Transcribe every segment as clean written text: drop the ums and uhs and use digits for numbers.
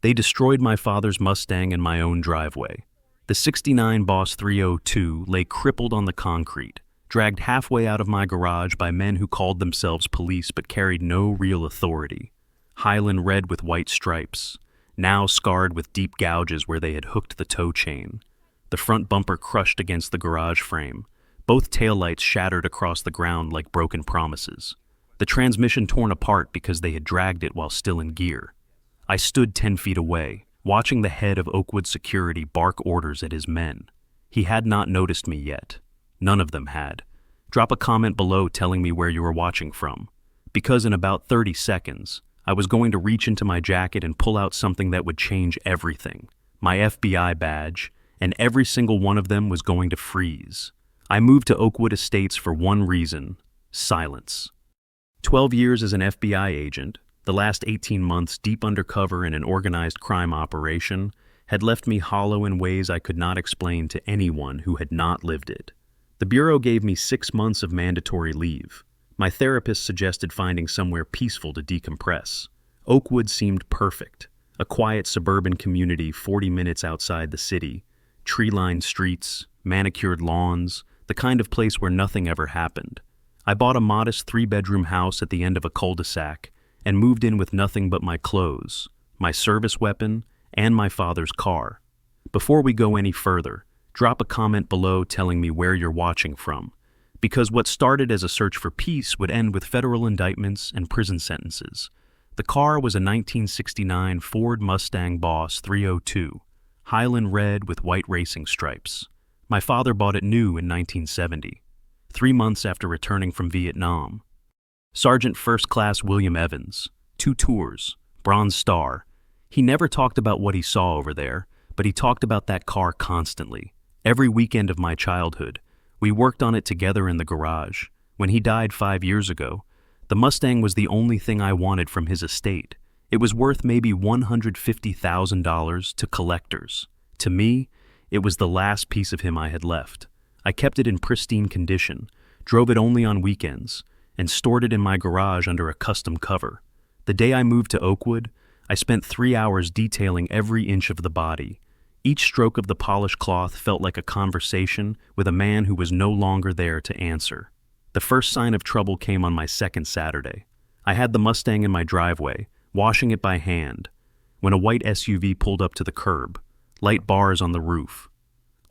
They destroyed my father's Mustang in my own driveway. The '69 Boss 302 lay crippled on the concrete, dragged halfway out of my garage by men who called themselves police but carried no real authority. Highland red with white stripes, now scarred with deep gouges where they had hooked the tow chain. The front bumper crushed against the garage frame. Both taillights shattered across the ground like broken promises. The transmission torn apart because they had dragged it while still in gear. I stood 10 feet away, watching the head of Oakwood Security bark orders at his men. He had not noticed me yet. None of them had. Drop a comment below telling me where you were watching from. Because in about 30 seconds, I was going to reach into my jacket and pull out something that would change everything. My FBI badge, and every single one of them was going to freeze. I moved to Oakwood Estates for one reason: silence. 12 years as an FBI agent, the last 18 months deep undercover in an organized crime operation, had left me hollow in ways I could not explain to anyone who had not lived it. The Bureau gave me 6 months of mandatory leave. My therapist suggested finding somewhere peaceful to decompress. Oakwood seemed perfect, a quiet suburban community 40 minutes outside the city, tree-lined streets, manicured lawns, the kind of place where nothing ever happened. I bought a modest 3-bedroom house at the end of a cul-de-sac and moved in with nothing but my clothes, my service weapon, and my father's car. Before we go any further, drop a comment below telling me where you're watching from, because what started as a search for peace would end with federal indictments and prison sentences. The car was a 1969 Ford Mustang Boss 302, Highland red with white racing stripes. My father bought it new in 1970, 3 months after returning from Vietnam. Sergeant First Class William Evans, 2 tours, Bronze Star. He never talked about what he saw over there, but he talked about that car constantly. Every weekend of my childhood, we worked on it together in the garage. When he died 5 years ago, the Mustang was the only thing I wanted from his estate. It was worth maybe $150,000 to collectors. To me, it was the last piece of him I had left. I kept it in pristine condition, drove it only on weekends, and stored it in my garage under a custom cover. The day I moved to Oakwood, I spent 3 hours detailing every inch of the body. Each stroke of the polished cloth felt like a conversation with a man who was no longer there to answer. The first sign of trouble came on my second Saturday. I had the Mustang in my driveway, washing it by hand, when a white SUV pulled up to the curb, light bars on the roof,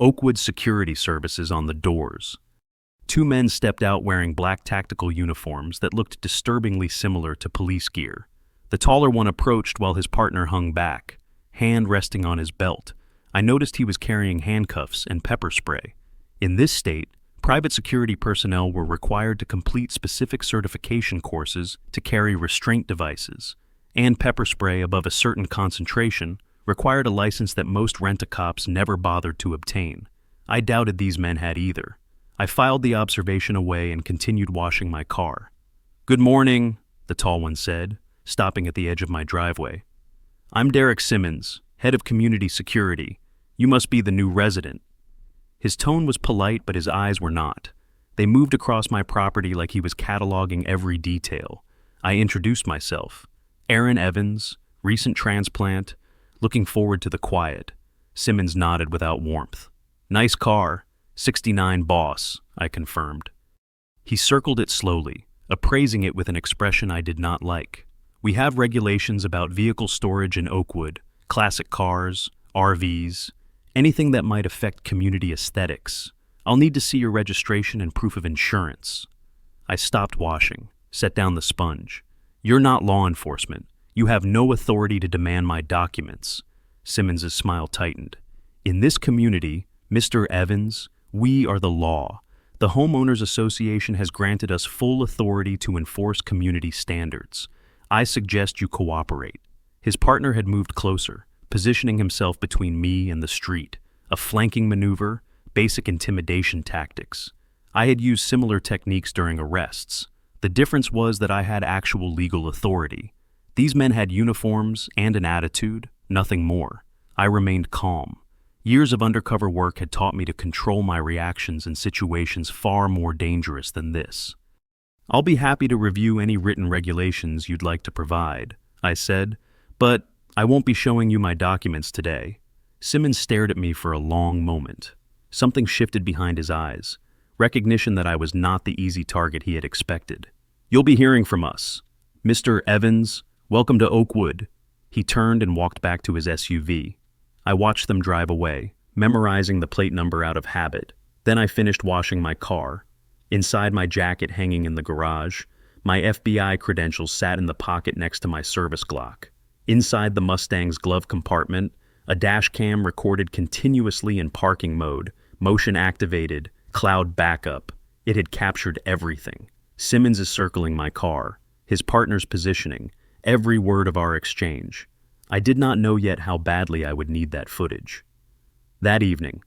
Oakwood Security Services on the doors. 2 men stepped out wearing black tactical uniforms that looked disturbingly similar to police gear. The taller one approached while his partner hung back, hand resting on his belt. I noticed he was carrying handcuffs and pepper spray. In this state, private security personnel were required to complete specific certification courses to carry restraint devices, and pepper spray above a certain concentration required a license that most rent-a-cops never bothered to obtain. I doubted these men had either. I filed the observation away and continued washing my car. "Good morning," the tall one said, stopping at the edge of my driveway. "I'm Derek Simmons, head of community security. You must be the new resident." His tone was polite, but his eyes were not. They moved across my property like he was cataloging every detail. I introduced myself. Aaron Evans, recent transplant, looking forward to the quiet. Simmons nodded without warmth. "Nice car, 69 Boss," I confirmed. He circled it slowly, appraising it with an expression I did not like. "We have regulations about vehicle storage in Oakwood, classic cars, RVs, anything that might affect community aesthetics. I'll need to see your registration and proof of insurance." I stopped washing, set down the sponge. "You're not law enforcement. You have no authority to demand my documents." Simmons' smile tightened. "In this community, Mr. Evans, we are the law. The Homeowners Association has granted us full authority to enforce community standards. I suggest you cooperate." His partner had moved closer, positioning himself between me and the street. A flanking maneuver, basic intimidation tactics. I had used similar techniques during arrests. The difference was that I had actual legal authority. These men had uniforms and an attitude, nothing more. I remained calm. Years of undercover work had taught me to control my reactions in situations far more dangerous than this. "I'll be happy to review any written regulations you'd like to provide," I said, "but I won't be showing you my documents today. Simmons stared at me for a long moment. Something shifted behind his eyes, recognition that I was not the easy target he had expected. You'll be hearing from us. Mr. Evans, welcome to Oakwood. He turned and walked back to his SUV. I watched them drive away, memorizing the plate number out of habit. Then I finished washing my car. Inside my jacket hanging in the garage, my FBI credentials sat in the pocket next to my service Glock. Inside the Mustang's glove compartment, a dash cam recorded continuously in parking mode, motion activated, cloud backup. It had captured everything. Simmons is circling my car, his partner's positioning, every word of our exchange. I did not know yet how badly I would need that footage. That evening,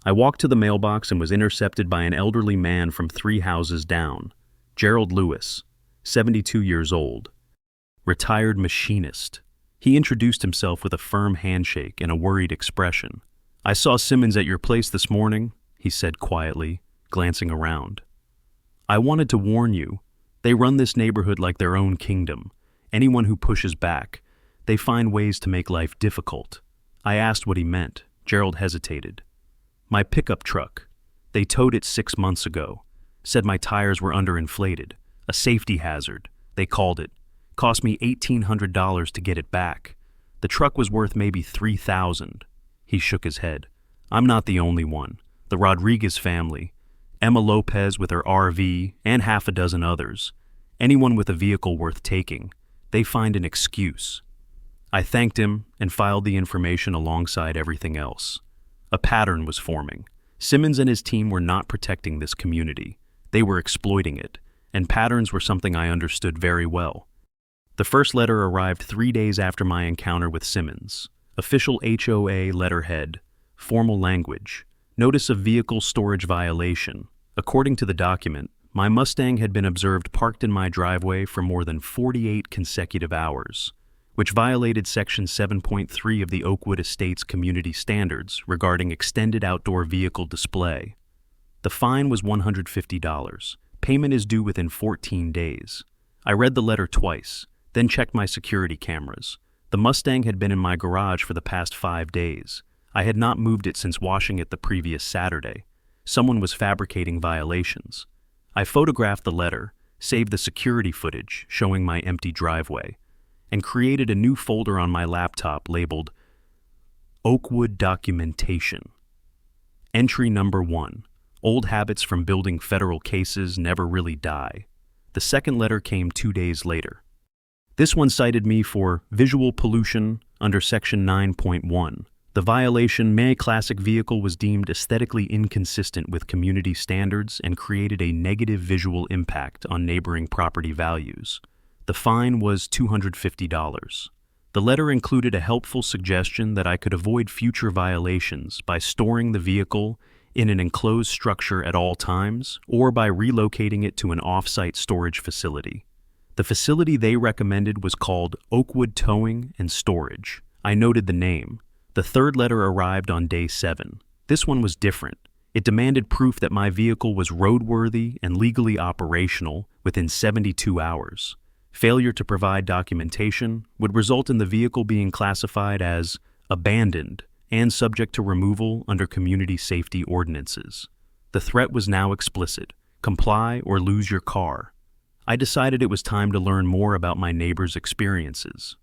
I walked to the mailbox and was intercepted by an elderly man from 3 houses down, Gerald Lewis, 72 years old, retired machinist. He introduced himself with a firm handshake and a worried expression. I saw Simmons at your place this morning, he said quietly, glancing around. I wanted to warn you. They run this neighborhood like their own kingdom. Anyone who pushes back, they find ways to make life difficult. I asked what he meant. Gerald hesitated. My pickup truck. They towed it 6 months ago. Said my tires were underinflated. A safety hazard, they called it. Cost me $1,800 to get it back. The truck was worth maybe $3,000. He shook his head. I'm not the only one. The Rodriguez family, Emma Lopez with her RV, and half a dozen others. Anyone with a vehicle worth taking, they find an excuse. I thanked him and filed the information alongside everything else. A pattern was forming. Simmons and his team were not protecting this community. They were exploiting it, and patterns were something I understood very well. The first letter arrived 3 days after my encounter with Simmons. Official HOA letterhead, formal language, notice of vehicle storage violation. According to the document, my Mustang had been observed parked in my driveway for more than 48 consecutive hours, which violated Section 7.3 of the Oakwood Estates Community Standards regarding extended outdoor vehicle display. The fine was $150. Payment is due within 14 days. I read the letter twice, then checked my security cameras. The Mustang had been in my garage for the past 5 days. I had not moved it since washing it the previous Saturday. Someone was fabricating violations. I photographed the letter, saved the security footage showing my empty driveway, and created a new folder on my laptop labeled Oakwood Documentation. Entry number 1. Old habits from building federal cases never really die. The second letter came 2 days later. This one cited me for visual pollution under Section 9.1. The violation, my classic vehicle was deemed aesthetically inconsistent with community standards and created a negative visual impact on neighboring property values. The fine was $250. The letter included a helpful suggestion that I could avoid future violations by storing the vehicle in an enclosed structure at all times or by relocating it to an off-site storage facility. The facility they recommended was called Oakwood Towing and Storage. I noted the name. The third letter arrived on day 7. This one was different. It demanded proof that my vehicle was roadworthy and legally operational within 72 hours. Failure to provide documentation would result in the vehicle being classified as abandoned and subject to removal under community safety ordinances. The threat was now explicit: comply or lose your car. I decided it was time to learn more about my neighbor's experiences.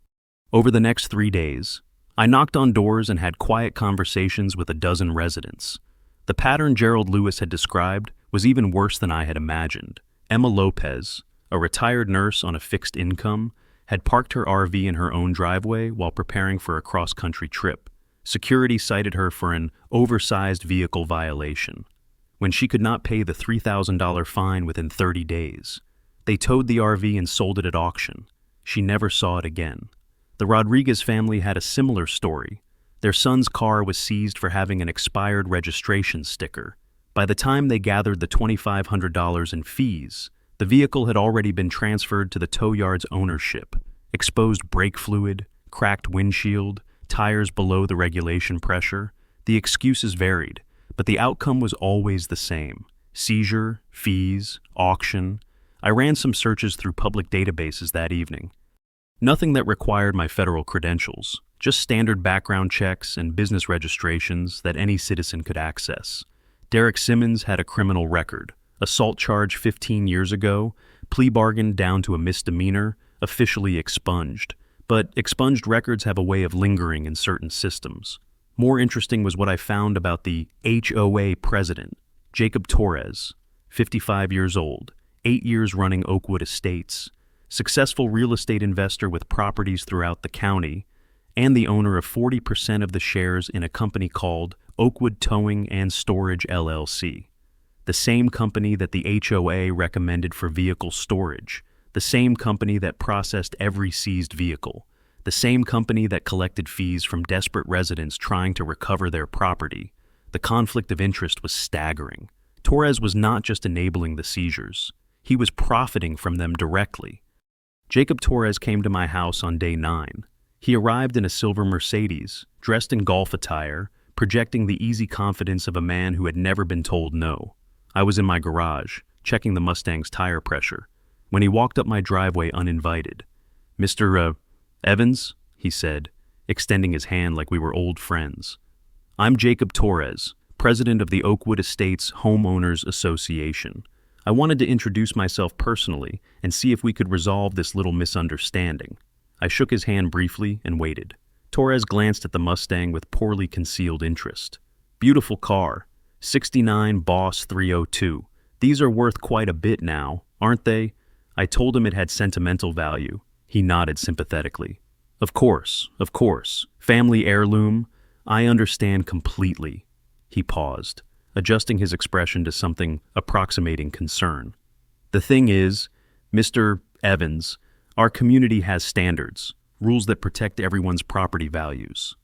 Over the next 3 days, I knocked on doors and had quiet conversations with a dozen residents. The pattern Gerald Lewis had described was even worse than I had imagined. Emma Lopez, a retired nurse on a fixed income, had parked her RV in her own driveway while preparing for a cross-country trip. Security cited her for an oversized vehicle violation when she could not pay the $3,000 fine within 30 days. They towed the RV and sold it at auction. She never saw it again. The Rodriguez family had a similar story. Their son's car was seized for having an expired registration sticker. By the time they gathered the $2,500 in fees, the vehicle had already been transferred to the tow yard's ownership. Exposed brake fluid, cracked windshield, tires below the regulation pressure. The excuses varied, but the outcome was always the same: seizure, fees, auction. I ran some searches through public databases that evening. Nothing that required my federal credentials, Just standard background checks and business registrations that any citizen could access. Derek Simmons had a criminal record. Assault charge 15 years ago, plea bargain down to a misdemeanor, officially expunged. But expunged records have a way of lingering in certain systems. More interesting was what I found about the HOA president, Jacob Torres, 55 years old, 8 years running Oakwood Estates, successful real estate investor with properties throughout the county, and the owner of 40% of the shares in a company called Oakwood Towing and Storage LLC. The same company that the HOA recommended for vehicle storage, the same company that processed every seized vehicle, the same company that collected fees from desperate residents trying to recover their property. The conflict of interest was staggering. Torres was not just enabling the seizures, he was profiting from them directly. Jacob Torres came to my house on day 9. He arrived in a silver Mercedes, dressed in golf attire, projecting the easy confidence of a man who had never been told no. I was in my garage, checking the Mustang's tire pressure, when he walked up my driveway uninvited. "Mr. Evans?" he said, extending his hand like we were old friends. "I'm Jacob Torres, president of the Oakwood Estates Homeowners Association. I wanted to introduce myself personally and see if we could resolve this little misunderstanding." I shook his hand briefly and waited. Torres glanced at the Mustang with poorly concealed interest. "Beautiful car. 69 Boss 302. These are worth quite a bit now, aren't they?" I told him it had sentimental value. He nodded sympathetically. Of course. Family heirloom. I understand completely." He paused, adjusting his expression to something approximating concern. "The thing is, Mr. Evans, our community has standards, rules that protect everyone's property values.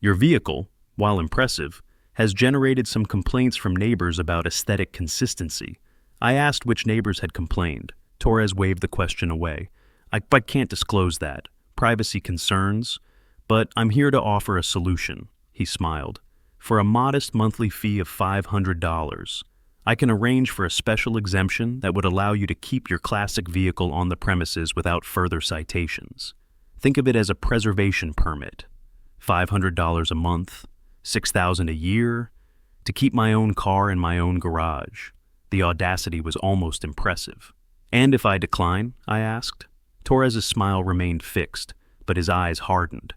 Your vehicle, while impressive, has generated some complaints from neighbors about aesthetic consistency." I asked which neighbors had complained. Torres waved the question away. I can't disclose that. Privacy concerns. But I'm here to offer a solution," he smiled. "For a modest monthly fee of $500, I can arrange for a special exemption that would allow you to keep your classic vehicle on the premises without further citations. Think of it as a preservation permit. $500 a month, $6,000 a year, to keep my own car in my own garage." The audacity was almost impressive. "And if I decline?" I asked. Torres' smile remained fixed, but his eyes hardened.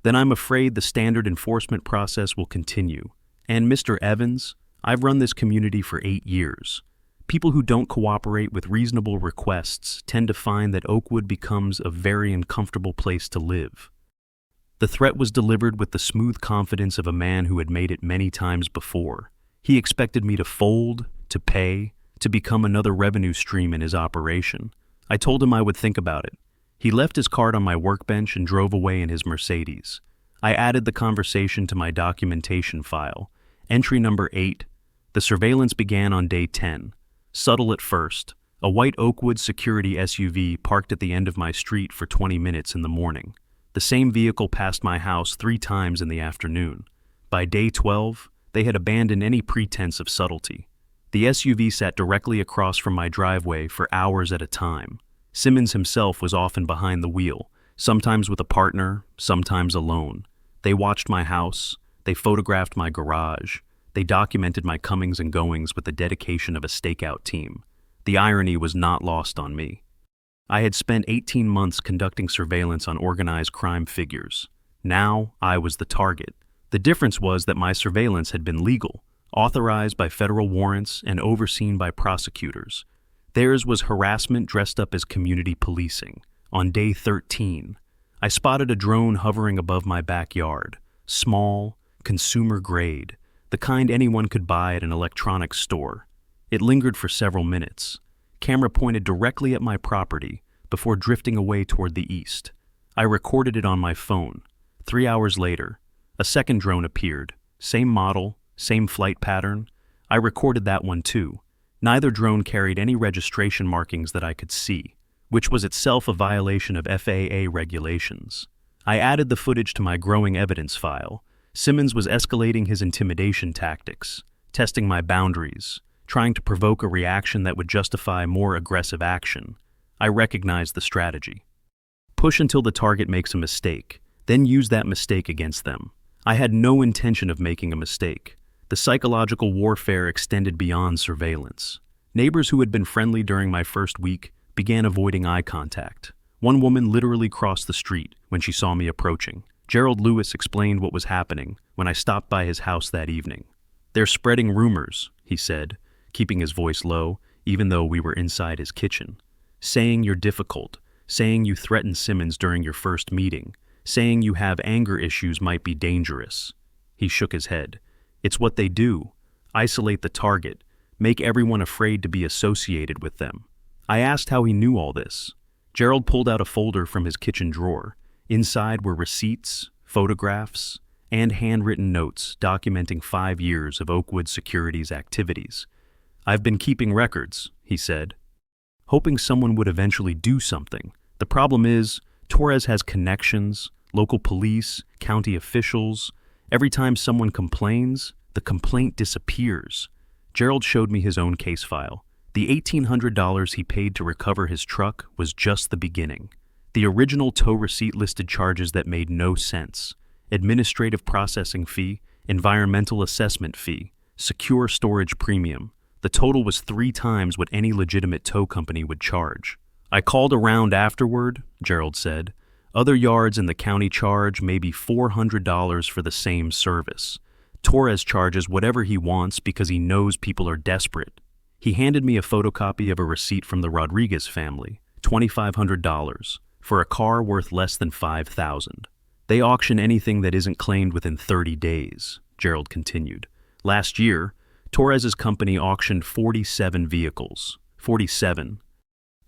"Then I'm afraid the standard enforcement process will continue. And Mr. Evans, I've run this community for 8 years. People who don't cooperate with reasonable requests tend to find that Oakwood becomes a very uncomfortable place to live." The threat was delivered with the smooth confidence of a man who had made it many times before. He expected me to fold, to pay, to become another revenue stream in his operation. I told him I would think about it. He left his card on my workbench and drove away in his Mercedes. I added the conversation to my documentation file. Entry number 8. The surveillance began on day 10. Subtle at first. A white Oakwood security SUV parked at the end of my street for 20 minutes in the morning. The same vehicle passed my house 3 times in the afternoon. By day 12, they had abandoned any pretense of subtlety. The SUV sat directly across from my driveway for hours at a time. Simmons himself was often behind the wheel, sometimes with a partner, sometimes alone. They watched my house, they photographed my garage, they documented my comings and goings with the dedication of a stakeout team. The irony was not lost on me. I had spent 18 months conducting surveillance on organized crime figures. Now I was the target. The difference was that my surveillance had been legal, authorized by federal warrants and overseen by prosecutors. Theirs was harassment dressed up as community policing. On day 13, I spotted a drone hovering above my backyard. Small, consumer grade, the kind anyone could buy at an electronics store. It lingered for several minutes. Camera pointed directly at my property before drifting away toward the east. I recorded it on my phone. 3 hours later, a second drone appeared. Same model, same flight pattern. I recorded that one too. Neither drone carried any registration markings that I could see, which was itself a violation of FAA regulations. I added the footage to my growing evidence file. Simmons was escalating his intimidation tactics, testing my boundaries, trying to provoke a reaction that would justify more aggressive action. I recognized the strategy. Push until the target makes a mistake, then use that mistake against them. I had no intention of making a mistake. The psychological warfare extended beyond surveillance. Neighbors who had been friendly during my first week began avoiding eye contact. One woman literally crossed the street when she saw me approaching. Gerald Lewis explained what was happening when I stopped by his house that evening. "They're spreading rumors," he said, keeping his voice low, even though we were inside his kitchen. "Saying you're difficult, saying you threatened Simmons during your first meeting, saying you have anger issues might be dangerous." He shook his head. "It's what they do. Isolate the target, make everyone afraid to be associated with them." I asked how he knew all this. Gerald pulled out a folder from his kitchen drawer. Inside were receipts, photographs, and handwritten notes documenting 5 years of Oakwood Securities activities. "I've been keeping records," he said, hoping someone would eventually do something. The problem is, Torres has connections, local police, county officials. Every time someone complains, the complaint disappears. Gerald showed me his own case file. The $1,800 he paid to recover his truck was just the beginning. The original tow receipt listed charges that made no sense: administrative processing fee, environmental assessment fee, secure storage premium. The total was 3 times what any legitimate tow company would charge. "I called around afterward," Gerald said. "Other yards in the county charge maybe $400 for the same service. Torres charges whatever he wants because he knows people are desperate." He handed me a photocopy of a receipt from the Rodriguez family, $2,500, for a car worth less than $5,000. "They auction anything that isn't claimed within 30 days, Gerald continued. "Last year, Torres's company auctioned 47 vehicles. 47.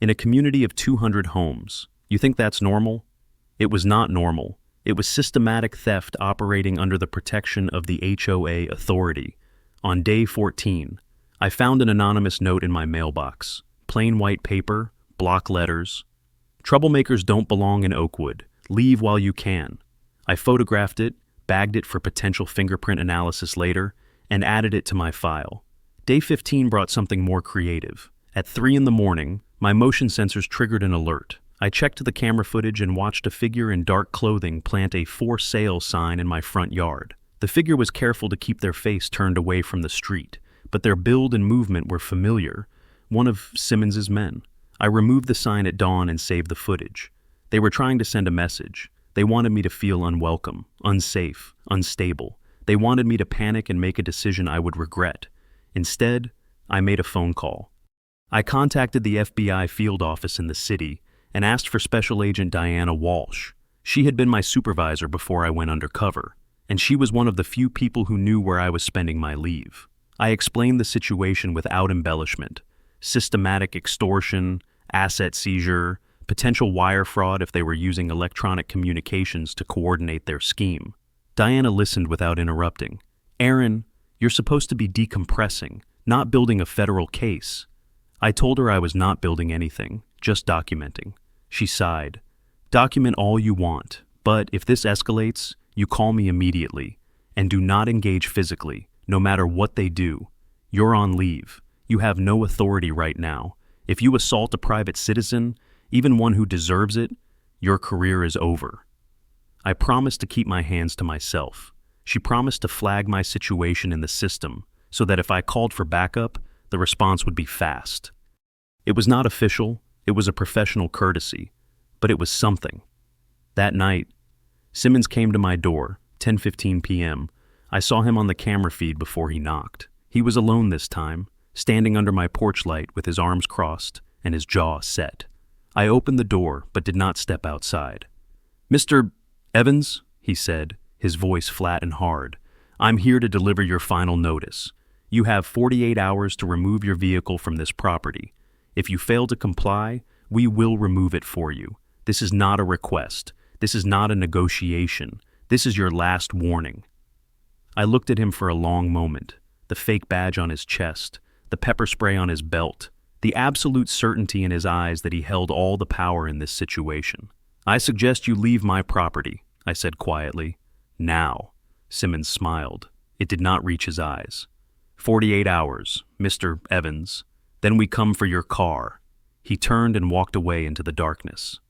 In a community of 200 homes. You think that's normal? It was not normal. It was systematic theft operating under the protection of the HOA authority. On day 14, I found an anonymous note in my mailbox. Plain white paper, block letters. "Troublemakers don't belong in Oakwood. Leave while you can." I photographed it, bagged it for potential fingerprint analysis later, and added it to my file. Day 15 brought something more creative. At 3 in the morning, my motion sensors triggered an alert. I checked the camera footage and watched a figure in dark clothing plant a "for sale" sign in my front yard. The figure was careful to keep their face turned away from the street, but their build and movement were familiar. One of Simmons's men. I removed the sign at dawn and saved the footage. They were trying to send a message. They wanted me to feel unwelcome, unsafe, unstable. They wanted me to panic and make a decision I would regret. Instead, I made a phone call. I contacted the FBI field office in the city and asked for Special Agent Diana Walsh. She had been my supervisor before I went undercover, and she was one of the few people who knew where I was spending my leave. I explained the situation without embellishment: systematic extortion, asset seizure, potential wire fraud if they were using electronic communications to coordinate their scheme. Diana listened without interrupting. "Aaron, you're supposed to be decompressing, not building a federal case." I told her I was not building anything, just documenting. She sighed. "Document all you want, but if this escalates, you call me immediately, and do not engage physically, no matter what they do. You're on leave. You have no authority right now. If you assault a private citizen, even one who deserves it, your career is over." I promised to keep my hands to myself. She promised to flag my situation in the system so that if I called for backup, the response would be fast. It was not official, it was a professional courtesy, but it was something. That night, Simmons came to my door, 10:15 p.m. I saw him on the camera feed before he knocked. He was alone this time, standing under my porch light with his arms crossed and his jaw set. I opened the door but did not step outside. "Mr. Evans," he said, his voice flat and hard, "I'm here to deliver your final notice. You have 48 hours to remove your vehicle from this property. If you fail to comply, we will remove it for you. This is not a request. This is not a negotiation. This is your last warning." I looked at him for a long moment, the fake badge on his chest, the pepper spray on his belt, the absolute certainty in his eyes that he held all the power in this situation. "I suggest you leave my property," I said quietly. "Now." Simmons smiled. It did not reach his eyes. 48 hours, Mr. Evans. Then we come for your car." He turned and walked away into the darkness.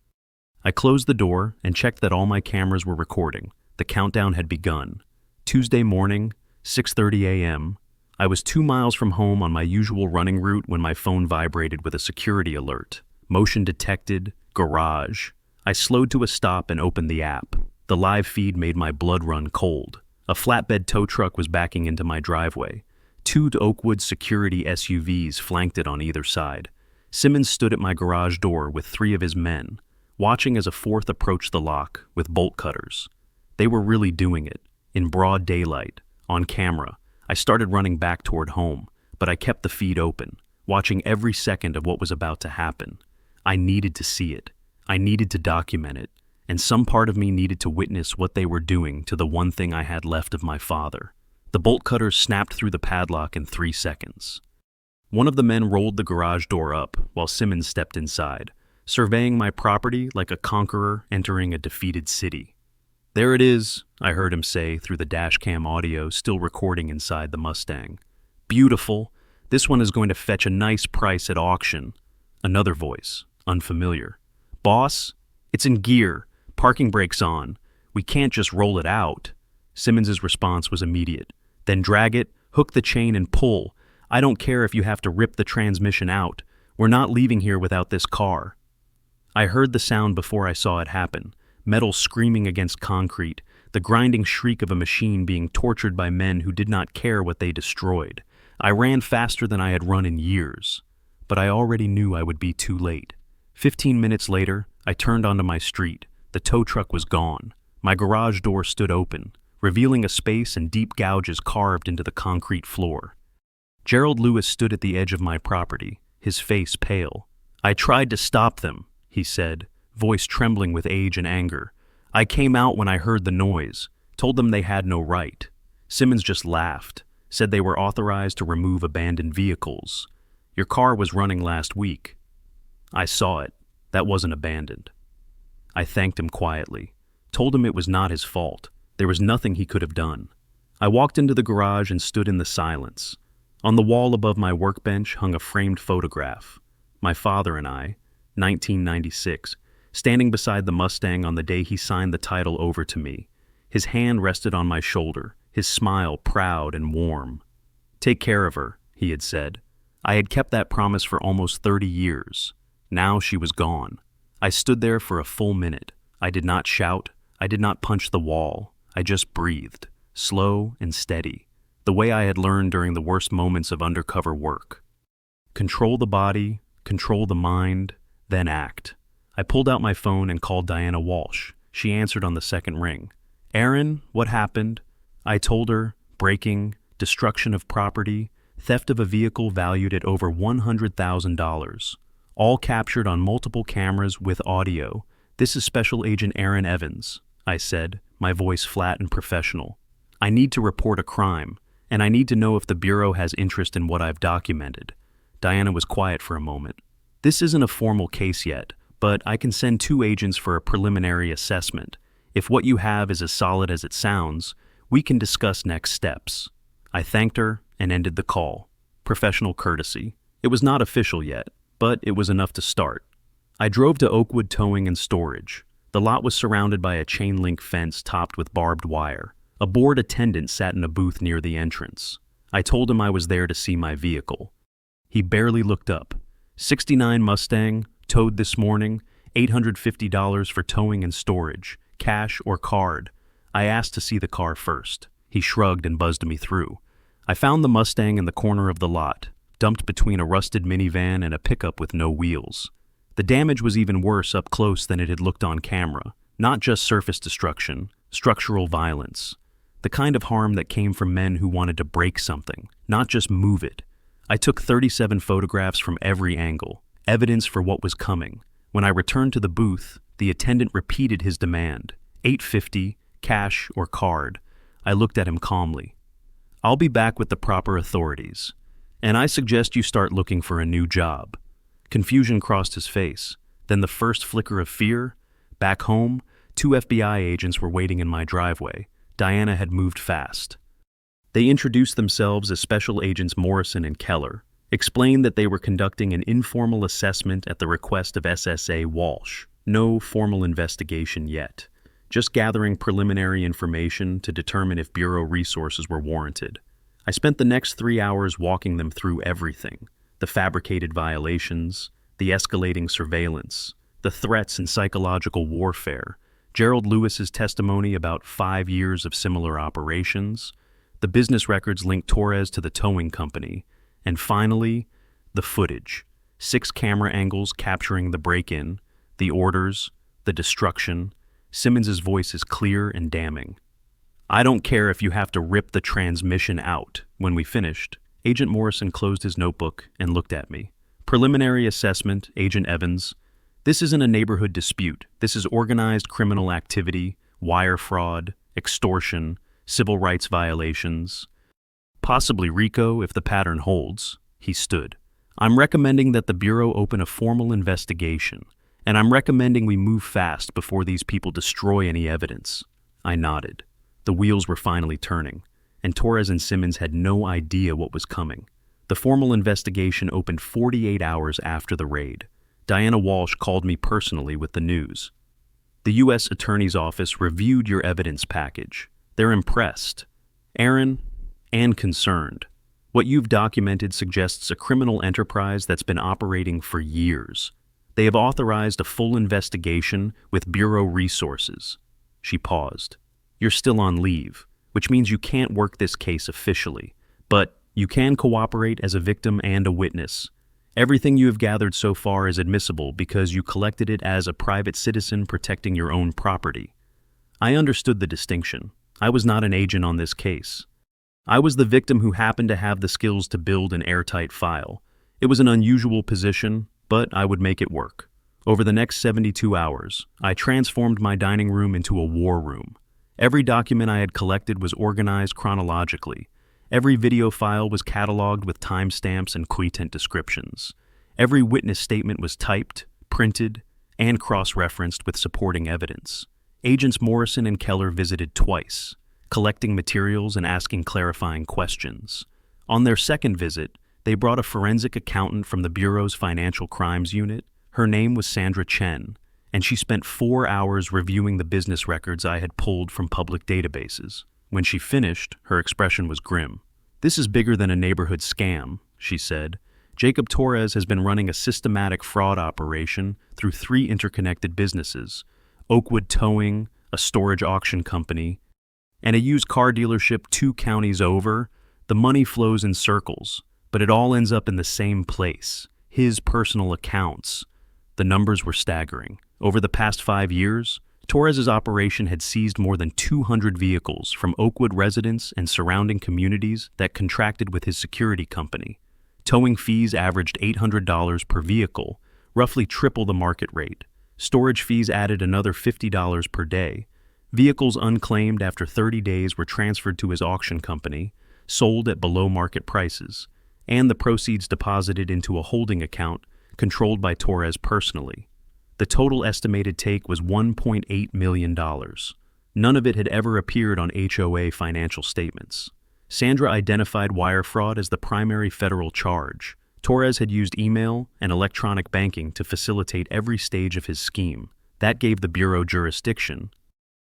I closed the door and checked that all my cameras were recording. The countdown had begun. Tuesday morning, 6:30 a.m. I was 2 miles from home on my usual running route when my phone vibrated with a security alert. Motion detected, garage. I slowed to a stop and opened the app. The live feed made my blood run cold. A flatbed tow truck was backing into my driveway. 2 Oakwood security SUVs flanked it on either side. Simmons stood at my garage door with 3 of his men, watching as a 4th approached the lock with bolt cutters. They were really doing it, in broad daylight, on camera. I started running back toward home, but I kept the feed open, watching every second of what was about to happen. I needed to see it. I needed to document it, and some part of me needed to witness what they were doing to the one thing I had left of my father. The bolt cutters snapped through the padlock in 3 seconds. One of the men rolled the garage door up while Simmons stepped inside, surveying my property like a conqueror entering a defeated city. "There it is," I heard him say through the dashcam audio still recording inside the Mustang. "Beautiful. This one is going to fetch a nice price at auction." Another voice, unfamiliar. "Boss, it's in gear. Parking brakes on. We can't just roll it out." Simmons's response was immediate. "Then drag it, hook the chain and pull. I don't care if you have to rip the transmission out. We're not leaving here without this car." I heard the sound before I saw it happen. Metal screaming against concrete, the grinding shriek of a machine being tortured by men who did not care what they destroyed. I ran faster than I had run in years, but I already knew I would be too late. 15 minutes later, I turned onto my street. The tow truck was gone. My garage door stood open, revealing a space and deep gouges carved into the concrete floor. Gerald Lewis stood at the edge of my property, his face pale. "I tried to stop them," he said, voice trembling with age and anger. "I came out when I heard the noise, told them they had no right." Simmons just laughed, said they were authorized to remove abandoned vehicles. "Your car was running last week." I saw it. That wasn't abandoned. I thanked him quietly, told him it was not his fault. There was nothing he could have done. I walked into the garage and stood in the silence. On the wall above my workbench hung a framed photograph. My father and I, 1996, standing beside the Mustang on the day he signed the title over to me. His hand rested on my shoulder, his smile proud and warm. "Take care of her," he had said. I had kept that promise for almost 30 years. Now she was gone. I stood there for a full minute. I did not shout. I did not punch the wall. I just breathed, slow and steady, the way I had learned during the worst moments of undercover work. Control the body, control the mind, then act. I pulled out my phone and called Diana Walsh. She answered on the second ring. "Aaron, what happened?" I told her, breaking, destruction of property, theft of a vehicle valued at over $100,000. All captured on multiple cameras with audio. "This is Special Agent Aaron Evans," I said, my voice flat and professional. "I need to report a crime, and I need to know if the Bureau has interest in what I've documented." Diana was quiet for a moment. "This isn't a formal case yet, but I can send 2 agents for a preliminary assessment. If what you have is as solid as it sounds, we can discuss next steps." I thanked her and ended the call. Professional courtesy. It was not official yet, but it was enough to start. I drove to Oakwood Towing and Storage. The lot was surrounded by a chain-link fence topped with barbed wire. A bored attendant sat in a booth near the entrance. I told him I was there to see my vehicle. He barely looked up. '69 Mustang, towed this morning, $850 for towing and storage, cash or card. I asked to see the car first. He shrugged and buzzed me through. I found the Mustang in the corner of the lot, dumped between a rusted minivan and a pickup with no wheels. The damage was even worse up close than it had looked on camera. Not just surface destruction, structural violence. The kind of harm that came from men who wanted to break something, not just move it. I took 37 photographs from every angle, evidence for what was coming. When I returned to the booth, the attendant repeated his demand, $850, cash or card. I looked at him calmly. "I'll be back with the proper authorities, and I suggest you start looking for a new job." Confusion crossed his face, then the first flicker of fear. Back home, 2 FBI agents were waiting in my driveway. Diana had moved fast. They introduced themselves as Special Agents Morrison and Keller, explained that they were conducting an informal assessment at the request of SSA Walsh. No formal investigation yet, just gathering preliminary information to determine if Bureau resources were warranted. I spent the next 3 hours walking them through everything: the fabricated violations, the escalating surveillance, the threats and psychological warfare, Gerald Lewis's testimony about 5 years of similar operations, the business records linked Torres to the towing company, and finally, the footage. 6 camera angles capturing the break-in, the orders, the destruction. Simmons's voice is clear and damning. "I don't care if you have to rip the transmission out." When we finished, Agent Morrison closed his notebook and looked at me. "Preliminary assessment, Agent Evans. This isn't a neighborhood dispute. This is organized criminal activity, wire fraud, extortion, civil rights violations. Possibly RICO if the pattern holds." He stood. "I'm recommending that the Bureau open a formal investigation, and I'm recommending we move fast before these people destroy any evidence." I nodded. The wheels were finally turning, and Torres and Simmons had no idea what was coming. The formal investigation opened 48 hours after the raid. Diana Walsh called me personally with the news. "The U.S. Attorney's Office reviewed your evidence package. They're impressed, Aaron, and concerned. What you've documented suggests a criminal enterprise that's been operating for years. They have authorized a full investigation with Bureau resources." She paused. "You're still on leave, which means you can't work this case officially, but you can cooperate as a victim and a witness. Everything you have gathered so far is admissible because you collected it as a private citizen protecting your own property." I understood the distinction. I was not an agent on this case. I was the victim who happened to have the skills to build an airtight file. It was an unusual position, but I would make it work. Over the next 72 hours, I transformed my dining room into a war room. Every document I had collected was organized chronologically. Every video file was cataloged with timestamps and quiescent descriptions. Every witness statement was typed, printed, and cross-referenced with supporting evidence. Agents Morrison and Keller visited twice, collecting materials and asking clarifying questions. On their second visit, they brought a forensic accountant from the Bureau's Financial Crimes Unit. Her name was Sandra Chen, and she spent 4 hours reviewing the business records I had pulled from public databases. When she finished, her expression was grim. "This is bigger than a neighborhood scam," she said. "Jacob Torres has been running a systematic fraud operation through 3 interconnected businesses: Oakwood Towing, a storage auction company, and a used car dealership 2 counties over. The money flows in circles, but it all ends up in the same place: his personal accounts." The numbers were staggering. Over the past 5 years, Torres's operation had seized more than 200 vehicles from Oakwood residents and surrounding communities that contracted with his security company. Towing fees averaged $800 per vehicle, roughly triple the market rate. Storage fees added another $50 per day. Vehicles unclaimed after 30 days were transferred to his auction company, sold at below-market prices, and the proceeds deposited into a holding account controlled by Torres personally. The total estimated take was $1.8 million. None of it had ever appeared on HOA financial statements. Sandra identified wire fraud as the primary federal charge. Torres had used email and electronic banking to facilitate every stage of his scheme. That gave the Bureau jurisdiction.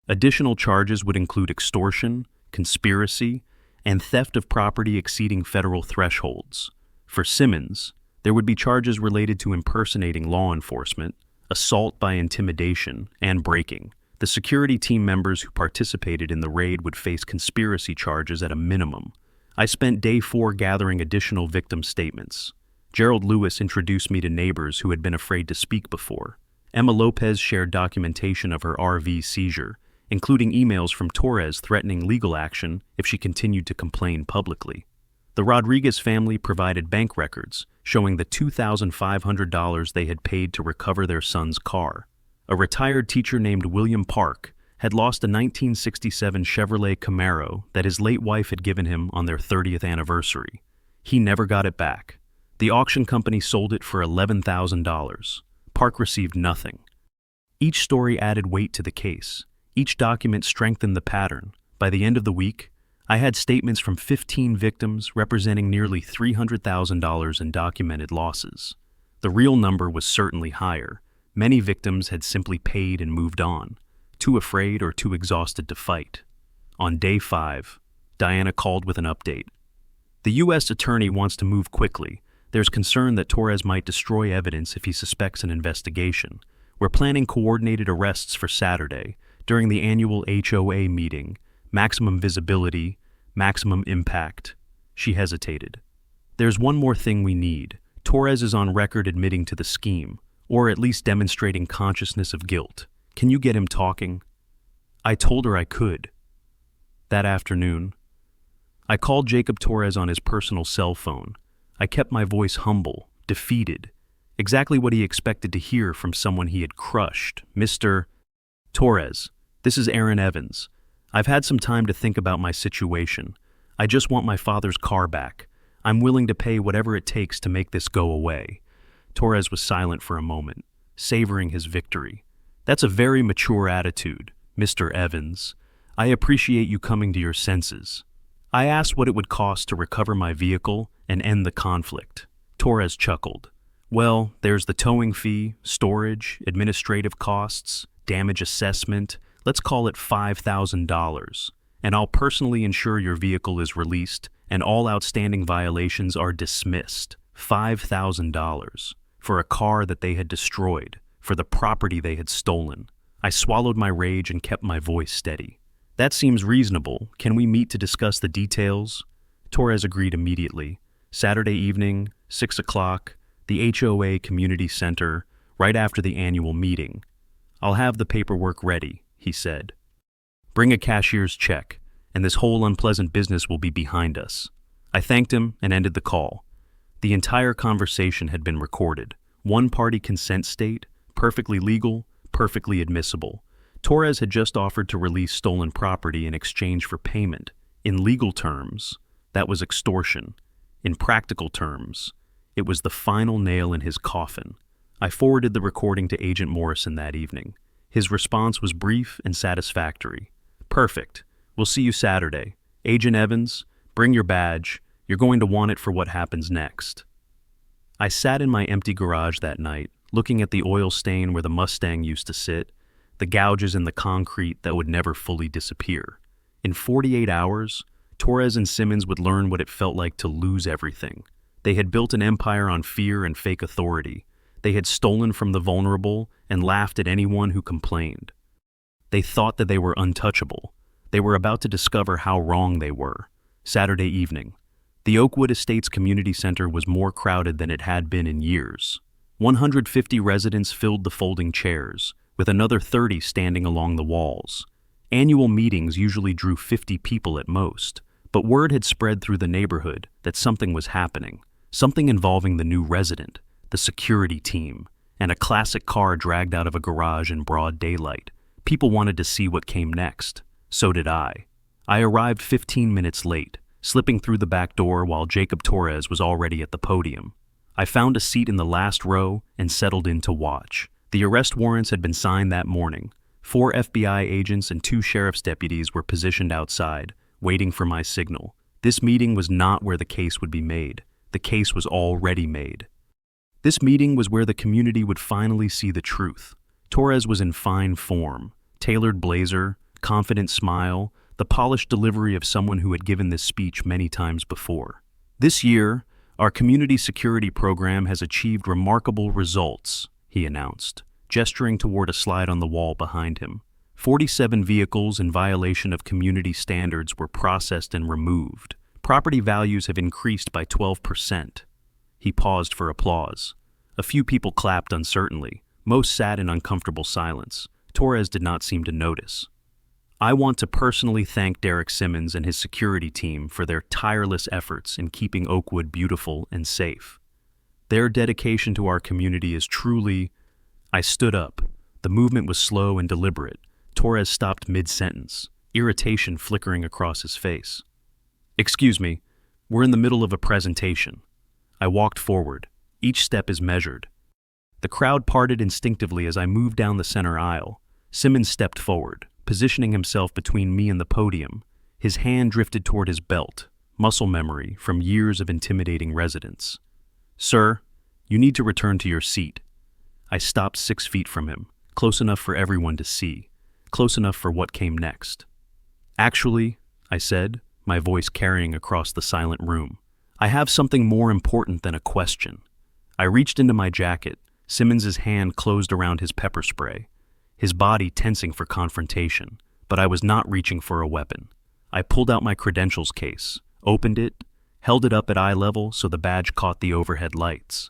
Additional charges would include extortion, conspiracy, and theft of property exceeding federal thresholds. For Simmons, there would be charges related to impersonating law enforcement, assault by intimidation, and breaking. The security team members who participated in the raid would face conspiracy charges at a minimum. I spent day 4 gathering additional victim statements. Gerald Lewis introduced me to neighbors who had been afraid to speak before. Emma Lopez shared documentation of her RV seizure, including emails from Torres threatening legal action if she continued to complain publicly. The Rodriguez family provided bank records showing the $2,500 they had paid to recover their son's car. A retired teacher named William Park had lost a 1967 Chevrolet Camaro that his late wife had given him on their 30th anniversary. He never got it back. The auction company sold it for $11,000. Park received nothing. Each story added weight to the case. Each document strengthened the pattern. By the end of the week, I had statements from 15 victims representing nearly $300,000 in documented losses. The real number was certainly higher, Many victims had simply paid and moved on, too afraid or too exhausted to fight. On day 5, Diana called with an update. The U.S. attorney wants to move quickly. There's concern that Torres might destroy evidence if he suspects an investigation. We're planning coordinated arrests for Saturday, during the annual HOA meeting. Maximum visibility, maximum impact. She hesitated. There's one more thing we need. Torres is on record admitting to the scheme, or at least demonstrating consciousness of guilt. Can you get him talking? I told her I could. That afternoon, I called Jacob Torres on his personal cell phone. I kept my voice humble, defeated, exactly what he expected to hear from someone he had crushed. Mr. Torres, this is Aaron Evans. I've had some time to think about my situation. I just want my father's car back. I'm willing to pay whatever it takes to make this go away. Torres was silent for a moment, savoring his victory. That's a very mature attitude, Mr. Evans. I appreciate you coming to your senses. I asked what it would cost to recover my vehicle and end the conflict. Torres chuckled. Well, there's the towing fee, storage, administrative costs, damage assessment. Let's call it $5,000. And I'll personally ensure your vehicle is released and all outstanding violations are dismissed. $5,000 for a car that they had destroyed, for the property they had stolen. I swallowed my rage and kept my voice steady. That seems reasonable. Can we meet to discuss the details? Torres agreed immediately. Saturday evening, 6 o'clock, the HOA Community Center, right after the annual meeting. I'll have the paperwork ready, he said. Bring a cashier's check, and this whole unpleasant business will be behind us. I thanked him and ended the call. The entire conversation had been recorded. One-party consent state, perfectly legal, perfectly admissible. Torres had just offered to release stolen property in exchange for payment. In legal terms, that was extortion. In practical terms, it was the final nail in his coffin. I forwarded the recording to Agent Morrison that evening. His response was brief and satisfactory. Perfect. We'll see you Saturday. Agent Evans, bring your badge. You're going to want it for what happens next. I sat in my empty garage that night, looking at the oil stain where the Mustang used to sit, the gouges in the concrete that would never fully disappear. In 48 hours, Torres and Simmons would learn what it felt like to lose everything. They had built an empire on fear and fake authority. They had stolen from the vulnerable and laughed at anyone who complained. They thought that they were untouchable. They were about to discover how wrong they were. Saturday evening. The Oakwood Estates Community Center was more crowded than it had been in years. 150 residents filled the folding chairs, with another 30 standing along the walls. Annual meetings usually drew 50 people at most, but word had spread through the neighborhood that something was happening, something involving the new resident, the security team, and a classic car dragged out of a garage in broad daylight. People wanted to see what came next. So did I. I arrived 15 minutes late, slipping through the back door while Jacob Torres was already at the podium. I found a seat in the last row and settled in to watch. The arrest warrants had been signed that morning. 4 FBI agents and 2 sheriff's deputies were positioned outside, waiting for my signal. This meeting was not where the case would be made. The case was already made. This meeting was where the community would finally see the truth. Torres was in fine form, tailored blazer, confident smile, the polished delivery of someone who had given this speech many times before. This year, our community security program has achieved remarkable results, he announced, gesturing toward a slide on the wall behind him. 47 vehicles in violation of community standards were processed and removed. Property values have increased by 12%. He paused for applause. A few people clapped uncertainly. Most sat in uncomfortable silence. Torres did not seem to notice. I want to personally thank Derek Simmons and his security team for their tireless efforts in keeping Oakwood beautiful and safe. Their dedication to our community is truly... I stood up. The movement was slow and deliberate. Torres stopped mid-sentence, irritation flickering across his face. Excuse me, we're in the middle of a presentation. I walked forward. Each step is measured. The crowd parted instinctively as I moved down the center aisle. Simmons stepped forward, positioning himself between me and the podium. His hand drifted toward his belt, muscle memory from years of intimidating residents. Sir, you need to return to your seat. I stopped 6 feet from him, close enough for everyone to see, close enough for what came next. "Actually," I said, my voice carrying across the silent room, "I have something more important than a question." I reached into my jacket. Simmons's hand closed around his pepper spray, his body tensing for confrontation, but I was not reaching for a weapon. I pulled out my credentials case, opened it, held it up at eye level so the badge caught the overhead lights.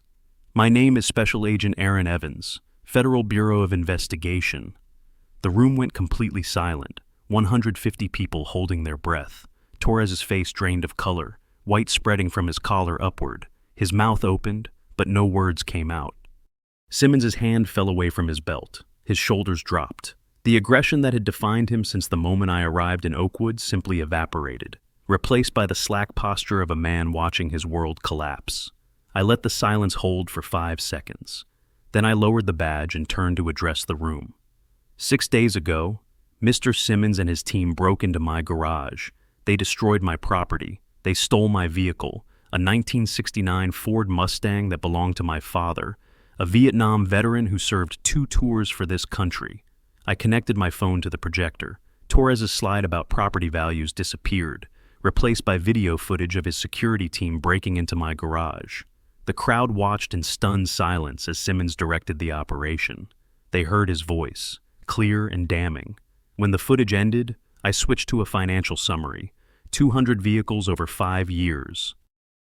"My name is Special Agent Aaron Evans, Federal Bureau of Investigation." The room went completely silent, 150 people holding their breath. Torres's face drained of color, white spreading from his collar upward. His mouth opened, but no words came out. Simmons's hand fell away from his belt. His shoulders dropped. The aggression that had defined him since the moment I arrived in Oakwood simply evaporated, replaced by the slack posture of a man watching his world collapse. I let the silence hold for 5 seconds. Then I lowered the badge and turned to address the room. 6 days ago, Mr. Simmons and his team broke into my garage. They destroyed my property. They stole my vehicle, a 1969 Ford Mustang that belonged to my father, a Vietnam veteran who served 2 tours for this country. I connected my phone to the projector. Torres's slide about property values disappeared, replaced by video footage of his security team breaking into my garage. The crowd watched in stunned silence as Simmons directed the operation. They heard his voice, clear and damning. When the footage ended, I switched to a financial summary. 200 vehicles over 5 years.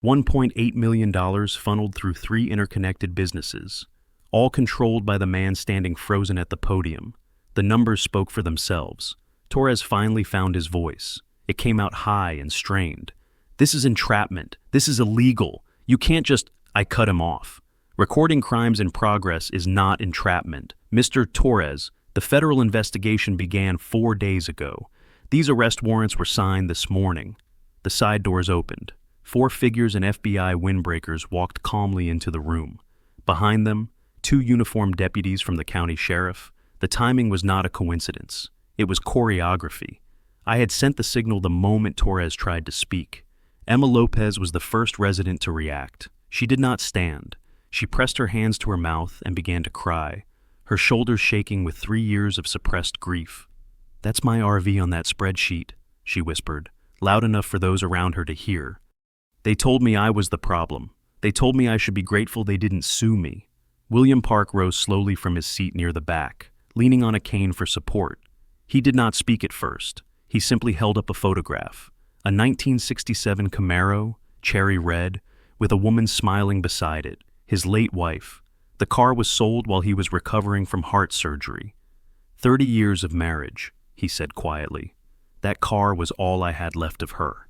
$1.8 million funneled through 3 interconnected businesses, all controlled by the man standing frozen at the podium. The numbers spoke for themselves. Torres finally found his voice. It came out high and strained. "This is entrapment. This is illegal. You can't just—" I cut him off. "Recording crimes in progress is not entrapment. Mr. Torres, the federal investigation began 4 days ago. These arrest warrants were signed this morning." The side doors opened. 4 figures in FBI windbreakers walked calmly into the room. Behind them, 2 uniformed deputies from the county sheriff. The timing was not a coincidence. It was choreography. I had sent the signal the moment Torres tried to speak. Emma Lopez was the first resident to react. She did not stand. She pressed her hands to her mouth and began to cry, her shoulders shaking with 3 years of suppressed grief. "That's my RV on that spreadsheet," she whispered, loud enough for those around her to hear. "They told me I was the problem. They told me I should be grateful they didn't sue me." William Park rose slowly from his seat near the back, leaning on a cane for support. He did not speak at first. He simply held up a photograph. A 1967 Camaro, cherry red, with a woman smiling beside it, his late wife. The car was sold while he was recovering from heart surgery. 30 years of marriage, he said quietly. That car was all I had left of her.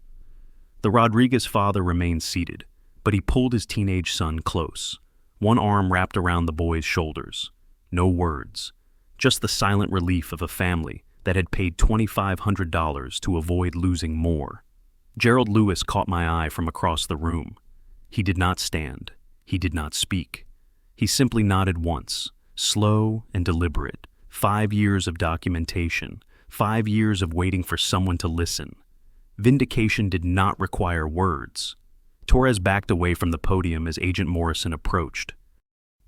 The Rodriguez father remained seated, but he pulled his teenage son close, one arm wrapped around the boy's shoulders. No words, just the silent relief of a family that had paid $2,500 to avoid losing more. Gerald Lewis caught my eye from across the room. He did not stand. He did not speak. He simply nodded once, slow and deliberate. 5 years of documentation, 5 years of waiting for someone to listen. Vindication did not require words. Torres backed away from the podium as Agent Morrison approached.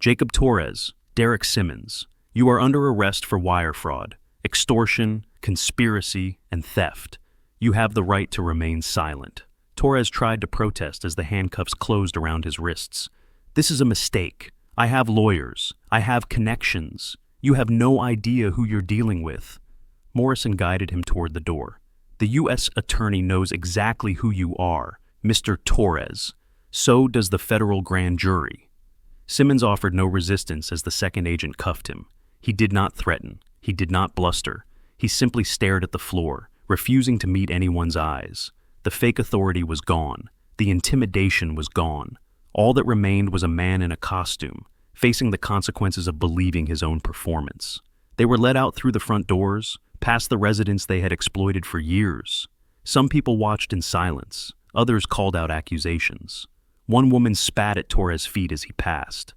"Jacob Torres, Derek Simmons, you are under arrest for wire fraud, extortion, conspiracy, and theft. You have the right to remain silent." Torres tried to protest as the handcuffs closed around his wrists. "This is a mistake. I have lawyers. I have connections. You have no idea who you're dealing with." Morrison guided him toward the door. "The U.S. attorney knows exactly who you are, Mr. Torres. So does the federal grand jury." Simmons offered no resistance as the second agent cuffed him. He did not threaten. He did not bluster. He simply stared at the floor, refusing to meet anyone's eyes. The fake authority was gone. The intimidation was gone. All that remained was a man in a costume, facing the consequences of believing his own performance. They were led out through the front doors, past the residence they had exploited for years. Some people watched in silence. Others called out accusations. One woman spat at Torres' feet as he passed.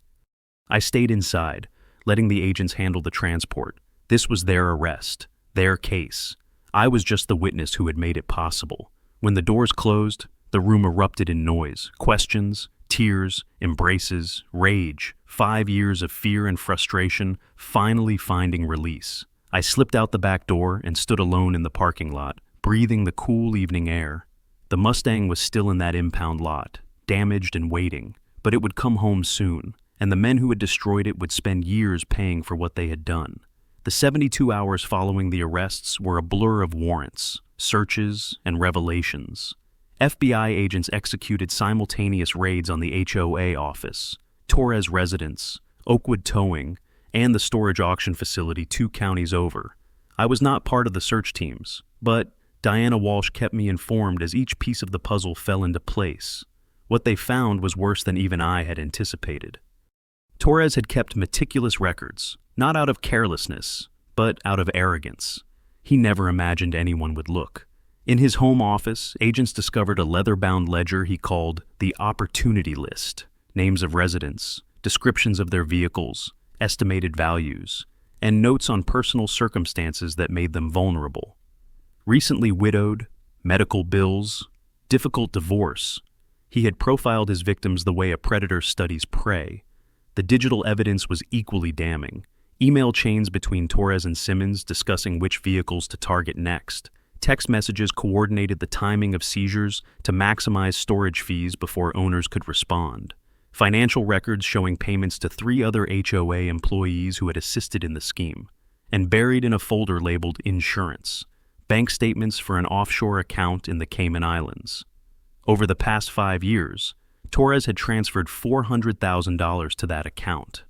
I stayed inside, letting the agents handle the transport. This was their arrest, their case. I was just the witness who had made it possible. When the doors closed, the room erupted in noise, questions, Tears, embraces, rage, 5 years of fear and frustration, finally finding release. I slipped out the back door and stood alone in the parking lot, breathing the cool evening air. The Mustang was still in that impound lot, damaged and waiting, but it would come home soon, and the men who had destroyed it would spend years paying for what they had done. The 72 hours following the arrests were a blur of warrants, searches, and revelations. FBI agents executed simultaneous raids on the HOA office, Torres residence, Oakwood Towing, and the storage auction facility 2 counties over. I was not part of the search teams, but Diana Walsh kept me informed as each piece of the puzzle fell into place. What they found was worse than even I had anticipated. Torres had kept meticulous records, not out of carelessness, but out of arrogance. He never imagined anyone would look. In his home office, agents discovered a leather-bound ledger he called the Opportunity List, names of residents, descriptions of their vehicles, estimated values, and notes on personal circumstances that made them vulnerable. Recently widowed, medical bills, difficult divorce. He had profiled his victims the way a predator studies prey. The digital evidence was equally damning. Email chains between Torres and Simmons discussing which vehicles to target next. Text messages coordinated the timing of seizures to maximize storage fees before owners could respond. Financial records showing payments to 3 other HOA employees who had assisted in the scheme. And buried in a folder labeled Insurance, bank statements for an offshore account in the Cayman Islands. Over the past 5 years, Torres had transferred $400,000 to that account.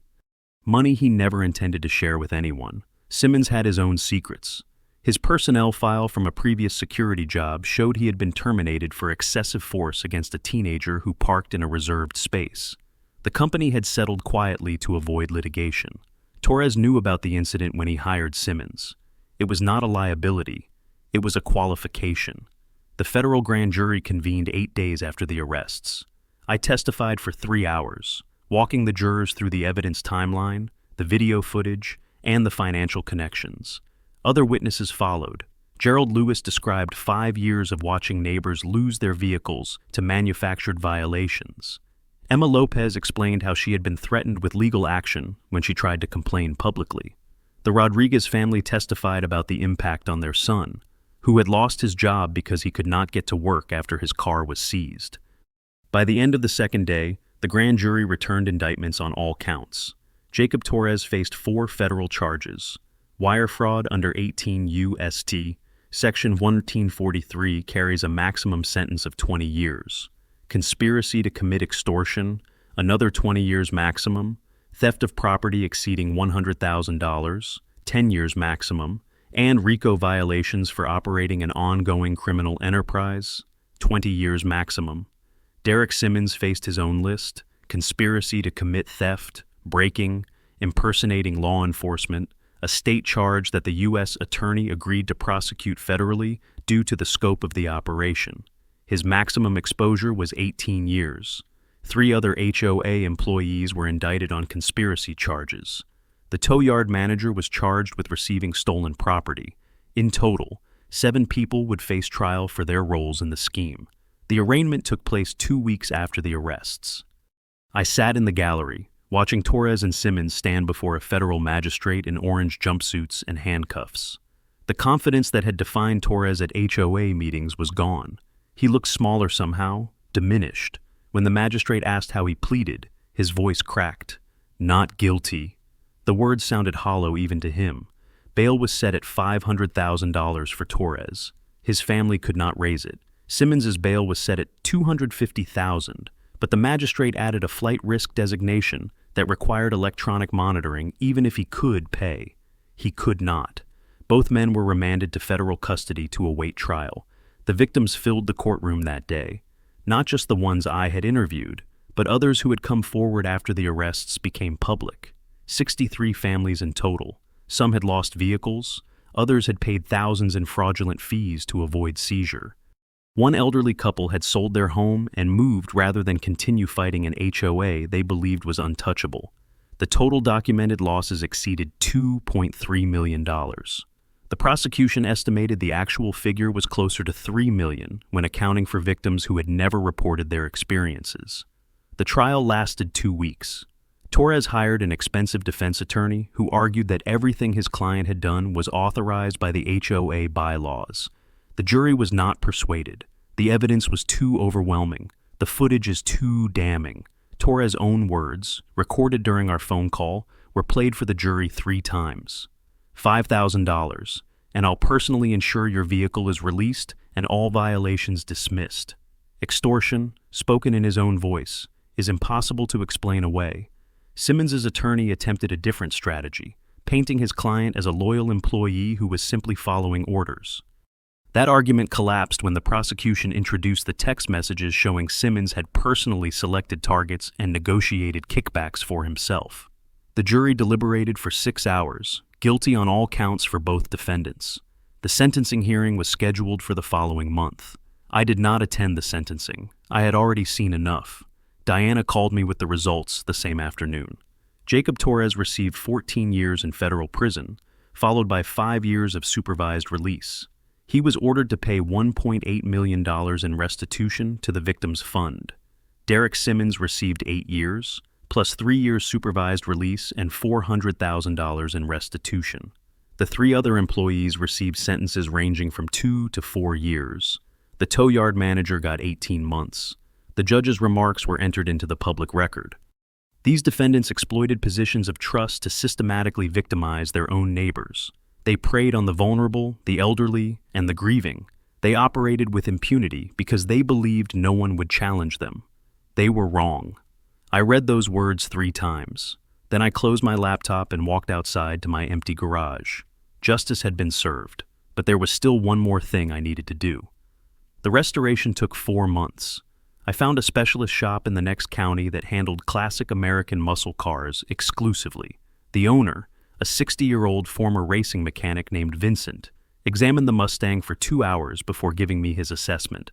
Money he never intended to share with anyone. Simmons had his own secrets. His personnel file from a previous security job showed he had been terminated for excessive force against a teenager who parked in a reserved space. The company had settled quietly to avoid litigation. Torres knew about the incident when he hired Simmons. It was not a liability. It was a qualification. The federal grand jury convened 8 days after the arrests. I testified for 3 hours, walking the jurors through the evidence timeline, the video footage, and the financial connections. Other witnesses followed. Gerald Lewis described 5 years of watching neighbors lose their vehicles to manufactured violations. Emma Lopez explained how she had been threatened with legal action when she tried to complain publicly. The Rodriguez family testified about the impact on their son, who had lost his job because he could not get to work after his car was seized. By the end of the second day, the grand jury returned indictments on all counts. Jacob Torres faced 4 federal charges. Wire fraud under 18 U.S.T. Section 1443 carries a maximum sentence of 20 years. Conspiracy to commit extortion, another 20 years maximum. Theft of property exceeding $100,000, 10 years maximum. And RICO violations for operating an ongoing criminal enterprise, 20 years maximum. Derek Simmons faced his own list: conspiracy to commit theft, breaking, impersonating law enforcement, a state charge that the U.S. attorney agreed to prosecute federally due to the scope of the operation. His maximum exposure was 18 years. 3 other HOA employees were indicted on conspiracy charges. The tow yard manager was charged with receiving stolen property. In total, 7 people would face trial for their roles in the scheme. The arraignment took place 2 weeks after the arrests. I sat in the gallery, watching Torres and Simmons stand before a federal magistrate in orange jumpsuits and handcuffs. The confidence that had defined Torres at HOA meetings was gone. He looked smaller somehow, diminished. When the magistrate asked how he pleaded, his voice cracked. Not guilty. The words sounded hollow even to him. Bail was set at $500,000 for Torres. His family could not raise it. Simmons's bail was set at $250,000, but the magistrate added a flight risk designation that required electronic monitoring even if he could pay. He could not. Both men were remanded to federal custody to await trial. The victims filled the courtroom that day. Not just the ones I had interviewed, but others who had come forward after the arrests became public. 63 families in total. Some had lost vehicles, others had paid thousands in fraudulent fees to avoid seizure. One elderly couple had sold their home and moved rather than continue fighting an HOA they believed was untouchable. The total documented losses exceeded $2.3 million. The prosecution estimated the actual figure was closer to $3 million when accounting for victims who had never reported their experiences. The trial lasted 2 weeks. Torres hired an expensive defense attorney who argued that everything his client had done was authorized by the HOA bylaws. The jury was not persuaded. The evidence was too overwhelming. The footage is too damning. Torres' own words, recorded during our phone call, were played for the jury 3 times. $5,000, and I'll personally ensure your vehicle is released and all violations dismissed. Extortion, spoken in his own voice, is impossible to explain away. Simmons's attorney attempted a different strategy, painting his client as a loyal employee who was simply following orders. That argument collapsed when the prosecution introduced the text messages showing Simmons had personally selected targets and negotiated kickbacks for himself. The jury deliberated for 6 hours, guilty on all counts for both defendants. The sentencing hearing was scheduled for the following month. I did not attend the sentencing. I had already seen enough. Diana called me with the results the same afternoon. Jacob Torres received 14 years in federal prison, followed by 5 years of supervised release. He was ordered to pay $1.8 million in restitution to the victim's fund. Derek Simmons received 8 years, plus 3 years supervised release and $400,000 in restitution. The 3 other employees received sentences ranging from 2 to 4 years. The tow yard manager got 18 months. The judge's remarks were entered into the public record. These defendants exploited positions of trust to systematically victimize their own neighbors. They preyed on the vulnerable, the elderly, and the grieving. They operated with impunity because they believed no one would challenge them. They were wrong. I read those words 3 times. Then I closed my laptop and walked outside to my empty garage. Justice had been served, but there was still one more thing I needed to do. The restoration took 4 months. I found a specialist shop in the next county that handled classic American muscle cars exclusively. The owner, a 60-year-old former racing mechanic named Vincent, examined the Mustang for 2 hours before giving me his assessment.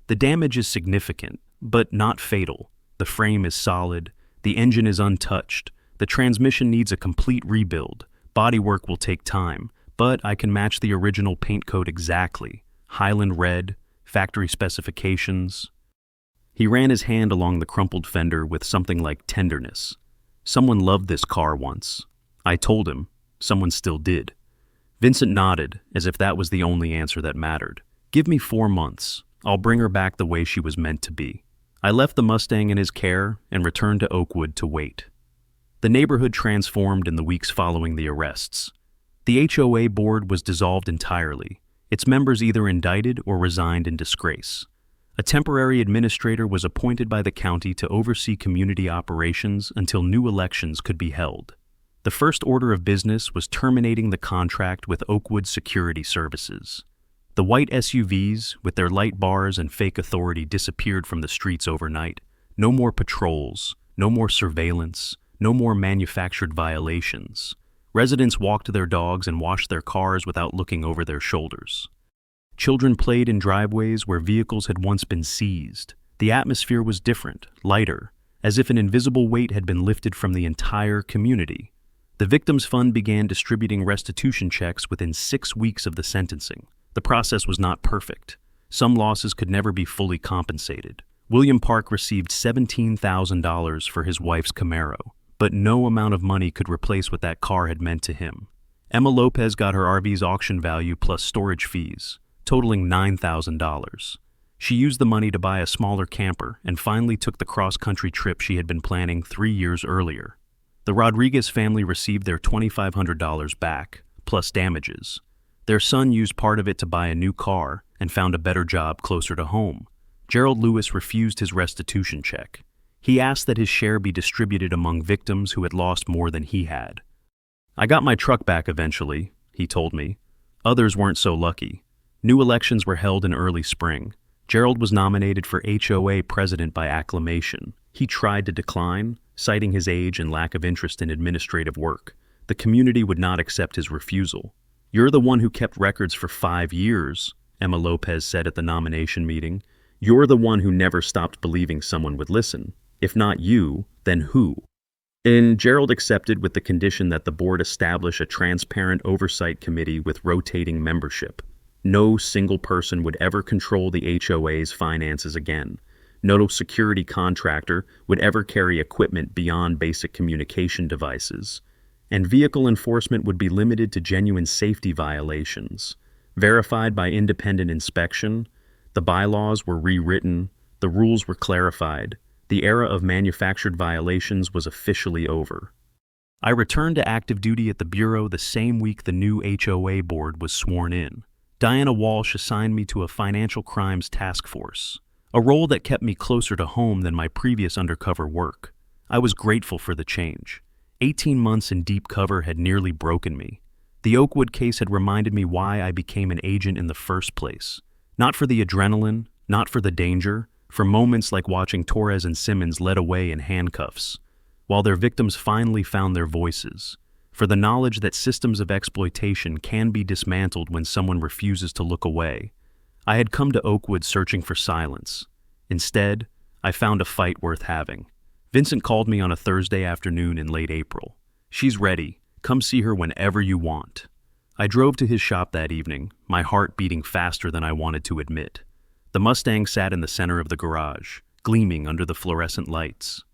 The damage is significant, but not fatal. The frame is solid, the engine is untouched, the transmission needs a complete rebuild, bodywork will take time, but I can match the original paint coat exactly. Highland red, factory specifications. He ran his hand along the crumpled fender with something like tenderness. Someone loved this car once. I told him. Someone still did. Vincent nodded, as if that was the only answer that mattered. Give me 4 months. I'll bring her back the way she was meant to be. I left the Mustang in his care and returned to Oakwood to wait. The neighborhood transformed in the weeks following the arrests. The HOA board was dissolved entirely. Its members either indicted or resigned in disgrace. A temporary administrator was appointed by the county to oversee community operations until new elections could be held. The first order of business was terminating the contract with Oakwood Security Services. The white SUVs, with their light bars and fake authority, disappeared from the streets overnight. No more patrols, no more surveillance, no more manufactured violations. Residents walked their dogs and washed their cars without looking over their shoulders. Children played in driveways where vehicles had once been seized. The atmosphere was different, lighter, as if an invisible weight had been lifted from the entire community. The Victims Fund began distributing restitution checks within 6 weeks of the sentencing. The process was not perfect. Some losses could never be fully compensated. William Park received $17,000 for his wife's Camaro, but no amount of money could replace what that car had meant to him. Emma Lopez got her RV's auction value plus storage fees, totaling $9,000. She used the money to buy a smaller camper and finally took the cross-country trip she had been planning 3 years earlier. The Rodriguez family received their $2,500 back, plus damages. Their son used part of it to buy a new car and found a better job closer to home. Gerald Lewis refused his restitution check. He asked that his share be distributed among victims who had lost more than he had. I got my truck back eventually, he told me. Others weren't so lucky. New elections were held in early spring. Gerald was nominated for HOA president by acclamation. He tried to decline, citing his age and lack of interest in administrative work. The community would not accept his refusal. "You're the one who kept records for 5 years," Emma Lopez said at the nomination meeting. "You're the one who never stopped believing someone would listen. If not you, then who?" And Gerald accepted with the condition that the board establish a transparent oversight committee with rotating membership. No single person would ever control the HOA's finances again. No security contractor would ever carry equipment beyond basic communication devices, and vehicle enforcement would be limited to genuine safety violations, verified by independent inspection. The bylaws were rewritten, the rules were clarified, the era of manufactured violations was officially over. I returned to active duty at the Bureau the same week the new HOA board was sworn in. Diana Walsh assigned me to a financial crimes task force, a role that kept me closer to home than my previous undercover work. I was grateful for the change. 18 months in deep cover had nearly broken me. The Oakwood case had reminded me why I became an agent in the first place. Not for the adrenaline, not for the danger, for moments like watching Torres and Simmons led away in handcuffs, while their victims finally found their voices, for the knowledge that systems of exploitation can be dismantled when someone refuses to look away. I had come to Oakwood searching for silence. Instead, I found a fight worth having. Vincent called me on a Thursday afternoon in late April. "She's ready. Come see her whenever you want." I drove to his shop that evening, my heart beating faster than I wanted to admit. The Mustang sat in the center of the garage, gleaming under the fluorescent lights.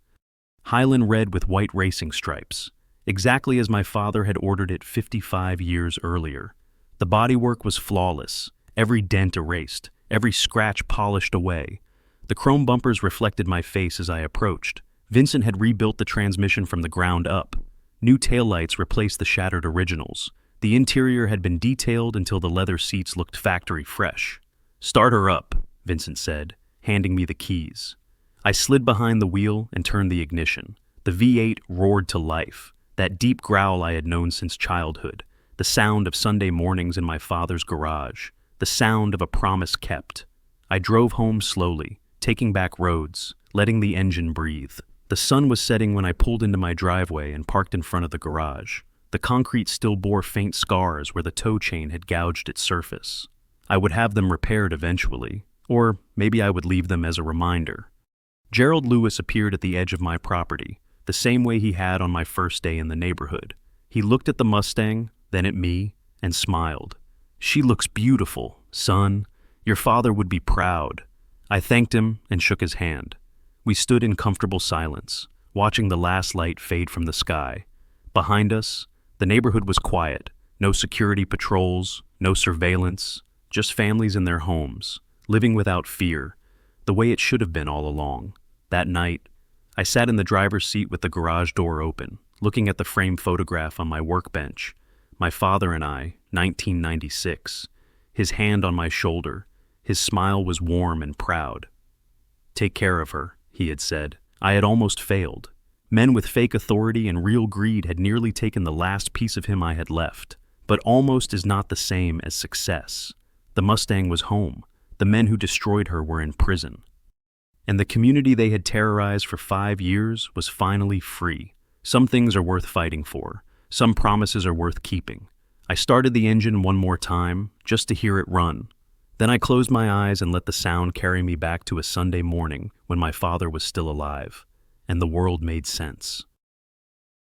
Highland red with white racing stripes, exactly as my father had ordered it 55 years earlier. The bodywork was flawless, every dent erased, every scratch polished away. The chrome bumpers reflected my face as I approached. Vincent had rebuilt the transmission from the ground up. New taillights replaced the shattered originals. The interior had been detailed until the leather seats looked factory fresh. "Start her up," Vincent said, handing me the keys. I slid behind the wheel and turned the ignition. The V8 roared to life, that deep growl I had known since childhood, the sound of Sunday mornings in my father's garage, the sound of a promise kept. I drove home slowly, taking back roads, letting the engine breathe. The sun was setting when I pulled into my driveway and parked in front of the garage. The concrete still bore faint scars where the tow chain had gouged its surface. I would have them repaired eventually, or maybe I would leave them as a reminder. Gerald Lewis appeared at the edge of my property, the same way he had on my first day in the neighborhood. He looked at the Mustang, then at me, and smiled. "She looks beautiful, son. Your father would be proud." I thanked him and shook his hand. We stood in comfortable silence, watching the last light fade from the sky. Behind us, the neighborhood was quiet. No security patrols, no surveillance, just families in their homes, living without fear, the way it should have been all along. That night, I sat in the driver's seat with the garage door open, looking at the framed photograph on my workbench. My father and I, 1996, his hand on my shoulder, his smile was warm and proud. "Take care of her," he had said. I had almost failed. Men with fake authority and real greed had nearly taken the last piece of him I had left. But almost is not the same as success. The Mustang was home. The men who destroyed her were in prison. And the community they had terrorized for 5 years was finally free. Some things are worth fighting for. Some promises are worth keeping. I started the engine one more time, just to hear it run. Then I closed my eyes and let the sound carry me back to a Sunday morning when my father was still alive, and the world made sense.